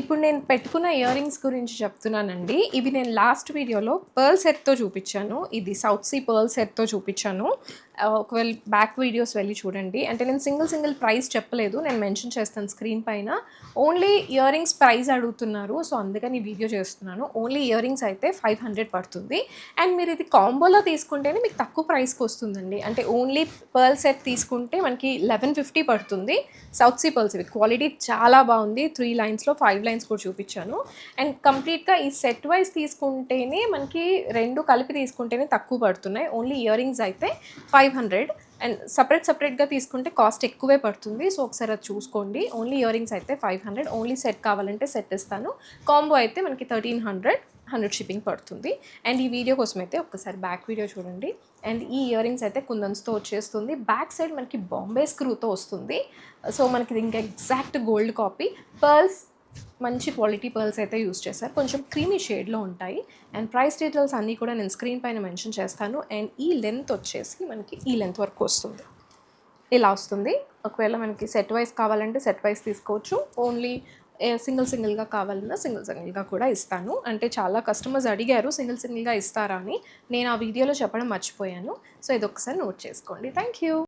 ఇప్పుడు నేను పెట్టుకున్న ఇయర్ రింగ్స్ గురించి చెప్తున్నానండి. ఇవి నేను లాస్ట్ వీడియోలో పర్ల్ సెట్‌తో చూపిచ్చాను. ఇది సౌత్ సీ పర్ల్ సెట్‌తో చూపిచ్చాను. ఒకవేళ బ్యాక్ వీడియోస్ వెళ్ళి చూడండి. అంటే నేను సింగిల్ ప్రైస్ చెప్పలేదు. నేను మెన్షన్ చేస్తాను స్క్రీన్ పైన. ఓన్లీ ఇయర్ రింగ్స్ ప్రైస్ అడుగుతున్నారు. సో, అందుకని ఈ వీడియో చేస్తున్నాను. ఓన్లీ ఇయర్ రింగ్స్ అయితే 500 పడుతుంది. అండ్ మీరు ఇది కాంబోలో తీసుకుంటేనే మీకు తక్కువ ప్రైస్‌కి వస్తుందండి. అంటే ఓన్లీ పర్ల్ సెట్ తీసుకుంటే మనకి 1150 పడుతుంది. సౌత్ సీ పర్ల్స్ ఇవి. క్వాలిటీ చాలా బాగుంది. 3 లైన్స్‌లో 5 లైన్స్ కూడా చూపిచ్చాను. అండ్ కంప్లీట్‌గా ఈ సెట్ వైస్ తీసుకుంటేనే మనకి 2 కలిపి తీసుకుంటేనే తక్కువ పడుతున్నాయి. ఓన్లీ ఇయర్ రింగ్స్ అయితే 500 అండ్ సెపరేట్‌గా తీసుకుంటే కాస్ట్ ఎక్కువే పడుతుంది. సో, ఒకసారి అది చూసుకోండి. ఓన్లీ ఇయర్ రింగ్స్ అయితే 500. ఓన్లీ సెట్ కావాలంటే సెట్ ఇస్తాను. కాంబో అయితే మనకి 1300 100 షిప్పింగ్ పడుతుంది. అండ్ ఈ వీడియో కోసం అయితే ఒక్కసారి బ్యాక్ వీడియో చూడండి. అండ్ ఈ ఇయర్ రింగ్స్ అయితే కుందన్స్‌తో వచ్చేస్తుంది. బ్యాక్ సైడ్ మనకి బాంబే స్క్రూతో వస్తుంది. సో, మనకి ఇది ఇంకా ఎగ్జాక్ట్ గోల్డ్ కాపీ. పర్ల్స్ మంచి క్వాలిటీ పర్ల్స్ అయితే యూస్ చేశారు. కొంచెం క్రీమీ షేడ్లో ఉంటాయి. అండ్ ప్రైస్ డీటెయిల్స్ అన్నీ కూడా నేను స్క్రీన్ పైన మెన్షన్ చేస్తాను. అండ్ ఈ లెంత్ వచ్చేసి మనకి ఈ లెంత్ వరకు వస్తుంది. ఇలా వస్తుంది. ఒకవేళ మనకి సెట్ వైస్ కావాలంటే సెట్ వైస్ తీసుకోవచ్చు. ఓన్లీ సింగిల్గా కావాలన్నా సింగిల్గా కూడా ఇస్తాను. అంటే చాలా కస్టమర్స్ అడిగారు సింగిల్గా ఇస్తారా అని. నేను ఆ వీడియోలో చెప్పడం మర్చిపోయాను. సో, ఇదొకసారి నోట్ చేసుకోండి. Thank you.